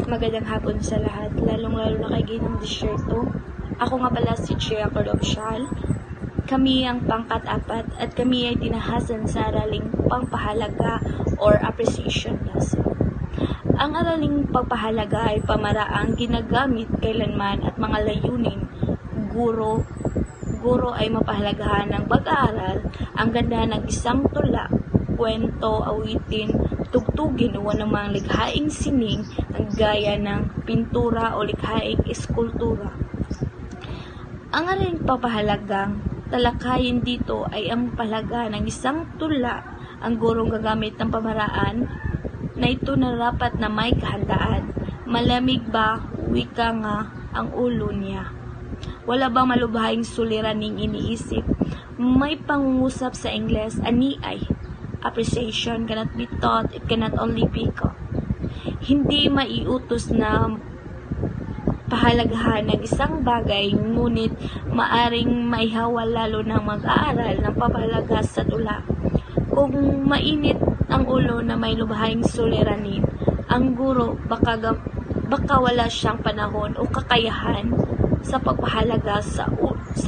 Magandang hapon sa lahat, lalong-lalo na kay Ginang Disyerto. Ako nga pala si Chia Cordovial. Kami ang pangkat-4 at kami ay tinahasan sa araling pangpahalaga or appreciation lesson. Ang araling pagpahalaga ay pamaraang ginagamit kailanman at mga layunin. Guro ay mapahalagahan ng pag-aaral, ang ganda ng isang tula, kwento, awitin, tugtugin o ng mga likhaing sining ang gaya ng pintura o likhaing eskultura. Ang aring papahalagang talakayin dito ay ang pahalaga ng isang tula. Ang gurong gagamit ng pamaraan na ito na dapat na may kahandaan. Malamig ba, wika nga ang ulo niya. Wala bang malubhahing suliraning iniisip? May pangungusap sa Ingles, ani ay. Appreciation cannot be taught, it cannot only be caught. Hindi maiutos na pahalagahan ng isang bagay, ngunit maaring maihawa lalo ng mag-aaral ng papahalaga sa tula. Kung mainit ang ulo na may lubhahing suliranin, ang guro baka wala siyang panahon o kakayahan sa pagpahalaga sa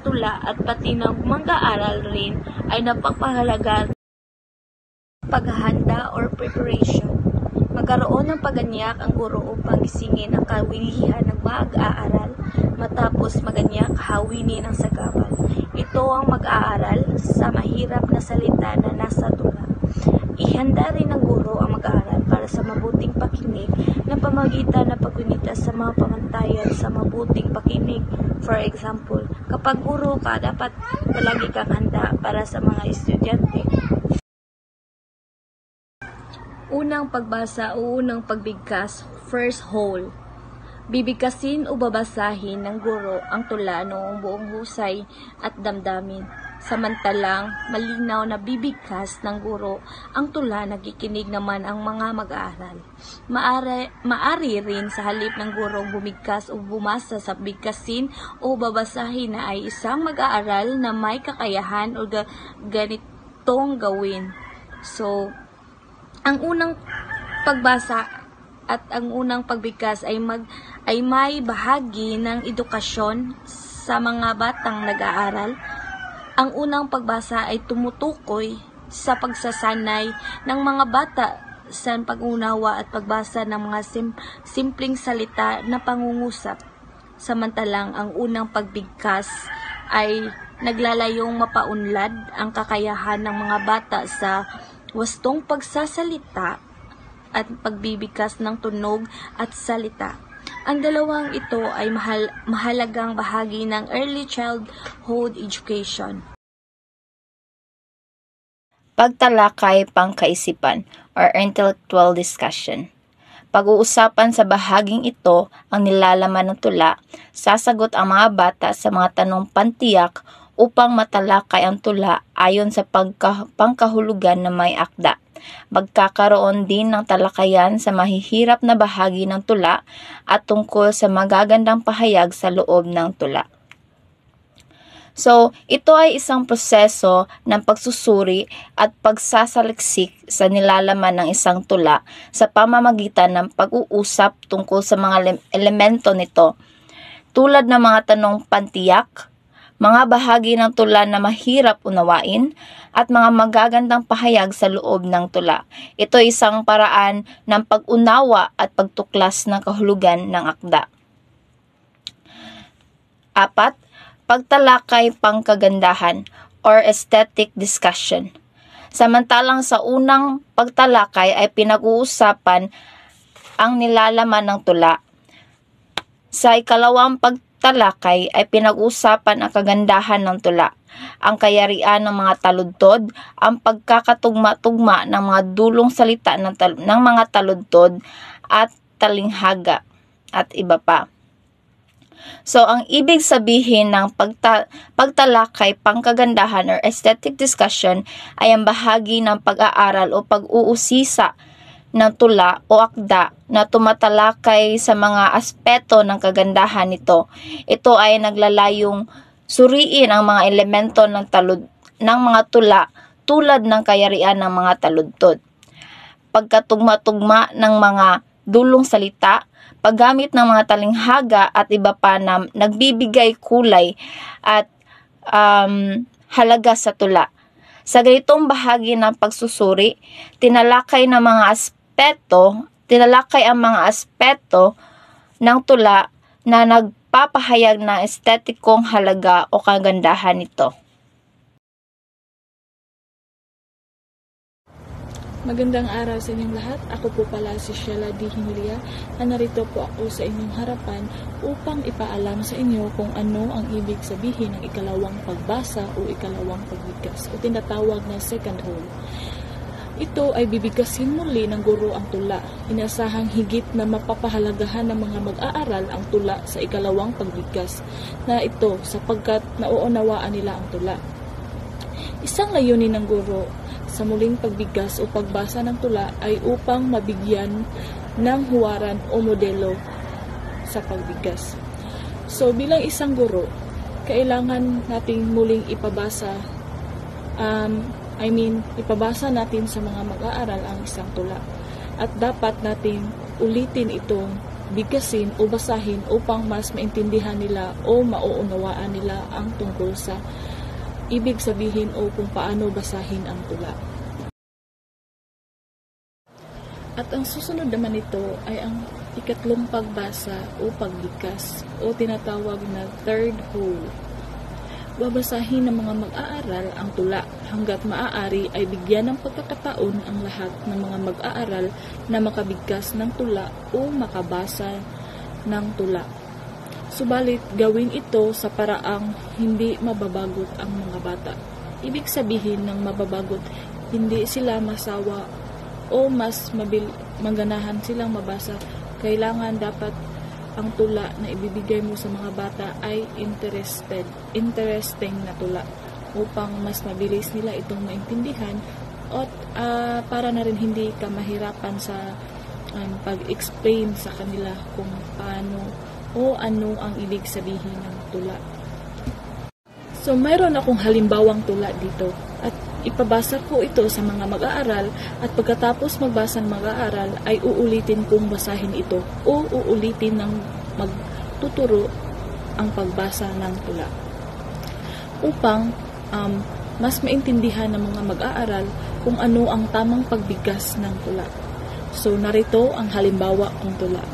tula at pati ng mag-aaral rin ay napapahalaga paghahanda or preparation. Magkaroon ng paganyak ang guro upang gisingin ang kawilihan ng mag-aaral matapos maganyak hawinin ang sagabal. Ito ang mag-aaral sa mahirap na salita na nasa tula. Ihanda rin ng guro ang mag-aaral para sa mabuting pakinig na pamagitan ng paggunita sa mga pamantayan sa mabuting pakinig. For example, kapag guro ka, dapat palagi kang handa para sa mga estudyante. Unang pagbasa o unang pagbigkas, first whole. Bibigkasin o babasahin ng guro ang tula noong buong husay at damdamin. Samantalang malinaw na bibigkas ng guro ang tula, nakikinig naman ang mga mag-aaral. Maari rin sa halip ng guro bumigkas o bumasa sa bigkasin o babasahin na ay isang mag-aaral na may kakayahan o ganitong gawin. So, ang unang pagbasa at ang unang pagbigkas ay may bahagi ng edukasyon sa mga batang nag-aaral. Ang unang pagbasa ay tumutukoy sa pagsasanay ng mga bata sa pag-unawa at pagbasa ng mga simpleng salita na pangungusap. Samantalang ang unang pagbigkas ay naglalayong mapaunlad ang kakayahan ng mga bata sa wastong pagsasalita at pagbibigkas ng tunog at salita. Ang dalawang ito ay mahalagang bahagi ng early childhood education. Pagtalakay pangkaisipan or intellectual discussion. Pag-uusapan sa bahaging ito ang nilalaman ng tula, sasagot ang mga bata sa mga tanong pantiyak upang matalakay ang tula ayon sa pangkahulugan na may akda. Magkakaroon din ng talakayan sa mahihirap na bahagi ng tula at tungkol sa magagandang pahayag sa loob ng tula. So, ito ay isang proseso ng pagsusuri at pagsasaliksik sa nilalaman ng isang tula sa pamamagitan ng pag-uusap tungkol sa mga elemento nito, tulad ng mga tanong pantiyak, mga bahagi ng tula na mahirap unawain, at mga magagandang pahayag sa loob ng tula. Ito ay isang paraan ng pag-unawa at pagtuklas ng kahulugan ng akda. 4. Pagtalakay pangkagandahan or aesthetic discussion. Samantalang sa unang pagtalakay ay pinag-uusapan ang nilalaman ng tula, sa ikalawang pagtalakay ay pinag-uusapan ang kagandahan ng tula, ang kayarian ng mga taludtod, ang pagkakatugma-tugma ng mga dulong salita ng mga taludtod at talinghaga, at iba pa. So, ang ibig sabihin ng pagtalakay pangkagandahan or aesthetic discussion ay ang bahagi ng pag-aaral o pag-uusisa ng tula o akda na tumatalakay sa mga aspeto ng kagandahan nito. Ito ay naglalayong suriin ang mga elemento ng mga tula tulad ng kayarian ng mga taludtod, pagkatugma-tugma ng mga dulong salita, paggamit ng mga talinghaga at iba pa na nagbibigay kulay at halaga sa tula. Sa ganitong bahagi ng pagsusuri, tinalakay ang mga aspeto ng tula na nagpapahayag ng estetikong halaga o kagandahan nito. Magandang araw sa inyong lahat. Ako po pala si Sheila D. Himilia na narito po ako sa inyong harapan upang ipaalam sa inyo kung ano ang ibig sabihin ng ikalawang pagbasa o ikalawang pagbigkas o tinatawag na second whole. Ito ay bibigkasin muli ng guro ang tula. Inasahang higit na mapapahalagahan ng mga mag-aaral ang tula sa ikalawang pagbigkas na ito sapagkat nauunawaan nila ang tula. Isang layunin ng guro sa muling pagbigkas o pagbasa ng tula ay upang mabigyan ng huwaran o modelo sa pagbigkas. So bilang isang guro, kailangan nating muling ipabasa ipabasa natin sa mga mag-aaral ang isang tula. At dapat nating ulitin itong bigkasin o basahin upang mas maintindihan nila o mauunawaan nila ang tungkol sa ibig sabihin o kung paano basahin ang tula. At ang susunod naman nito ay ang ikatlong pagbasa o pagbigkas o tinatawag na third whole. Babasahin ng mga mag-aaral ang tula hanggat maaari ay bigyan ng pagkakataon ang lahat ng mga mag-aaral na makabigkas ng tula o makabasa ng tula. Subalit, gawin ito sa paraang hindi mababagot ang mga bata. Ibig sabihin ng mababagot, hindi sila masawa o mas maganahan silang mabasa. Kailangan dapat ang tula na ibibigay mo sa mga bata ay interesting na tula upang mas mabilis nila itong maintindihan at para na rin hindi ka mahirapan sa pag-explain sa kanila kung paano o ano ang ibig sabihin ng tula. So, mayroon akong halimbawang tula dito at ipabasa ko ito sa mga mag-aaral at pagkatapos magbasa ng mag-aaral ay uulitin kong basahin ito o uulitin ng magtuturo ang pagbasa ng tula upang mas maintindihan ng mga mag-aaral kung ano ang tamang pagbigkas ng tula. So, narito ang halimbawa kong tula.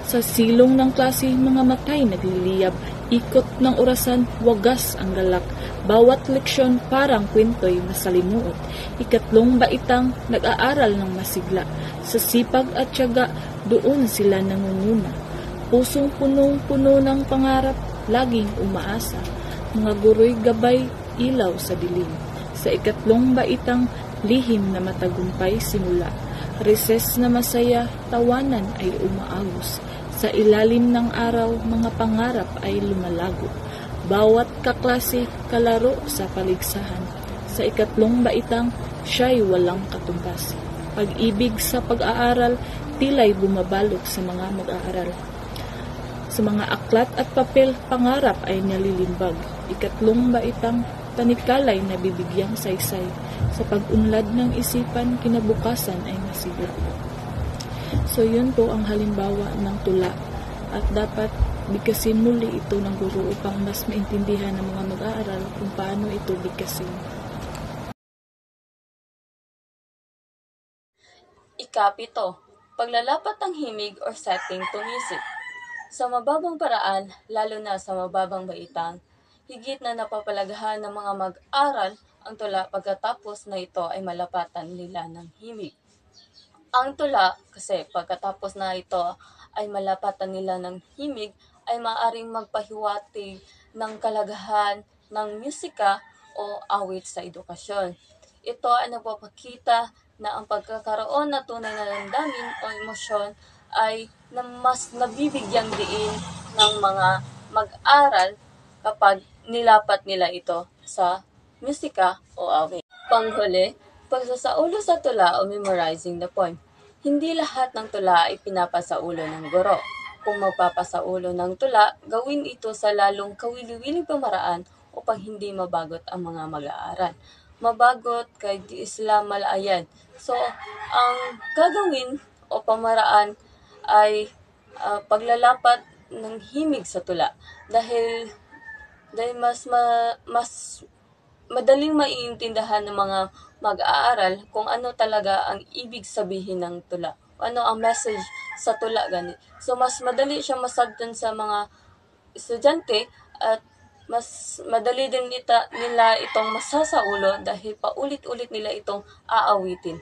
Sa silong ng klase, mga matay nagliliyab, ikot ng orasan, wagas ang galak. Bawat leksyon parang kwento'y masalimuot. Ikatlong baitang nag-aaral ng masigla. Sa sipag at tiyaga, doon sila nangunguna. Pusong punong-puno ng pangarap, laging umaasa. Mga guro'y gabay, ilaw sa dilim. Sa ikatlong baitang, lihim na matagumpay simula. Reses na masaya, tawanan ay umaagos. Sa ilalim ng araw, mga pangarap ay lumalago. Bawat kaklase, kalaro sa paligsahan. Sa ikatlong baitang, siya'y walang katumbas. Pag-ibig sa pag-aaral, tila'y bumabalot sa mga mag-aaral. Sa mga aklat at papel, pangarap ay nalilimbag. Ikatlong baitang, tanikalay na bibigyang saysay. Sa pag-unlad ng isipan, kinabukasan ay masigla. So, yun po ang halimbawa ng tula. At dapat bigkasin muli ito ng guro upang mas maintindihan ng mga mag-aaral kung paano ito bigkasin. Ikapito, paglalapat ng himig or setting to music. Sa mababang paraan, lalo na sa mababang baitang, higit na napapalagahan ng mga mag-aral ang tula pagkatapos na ito ay malapatan nila ng himig. Ang tula, kasi pagkatapos na ito ay malapatan nila ng himig, ay maaaring magpahiwatig ng kalagahan ng musika o awit sa edukasyon. Ito ay nagpapakita na ang pagkakaroon na tunay na damdamin o emosyon ay mas nabibigyang diin ng mga mag-aral kapag nilapat nila ito sa musika o awit. Panghuli, pagsasaulo sa tula o memorizing the poem. Hindi lahat ng tula ay pinapasaulo ng guro. Kung magpapasaulo ng tula, gawin ito sa lalong kawili-wiling pamaraan upang hindi mabagot ang mga mag-aaral. Mabagot kay di Islam malayan. So, ang gagawin o pamaraan ay paglalapat ng himig sa tula dahil mas madaling maiintindihan ng mga mag-aaral kung ano talaga ang ibig sabihin ng tula. Ano ang message sa tula gani. So mas madali siyang masabtan sa mga estudyante at mas madali din nila itong masasaulo dahil paulit-ulit nila itong aawitin.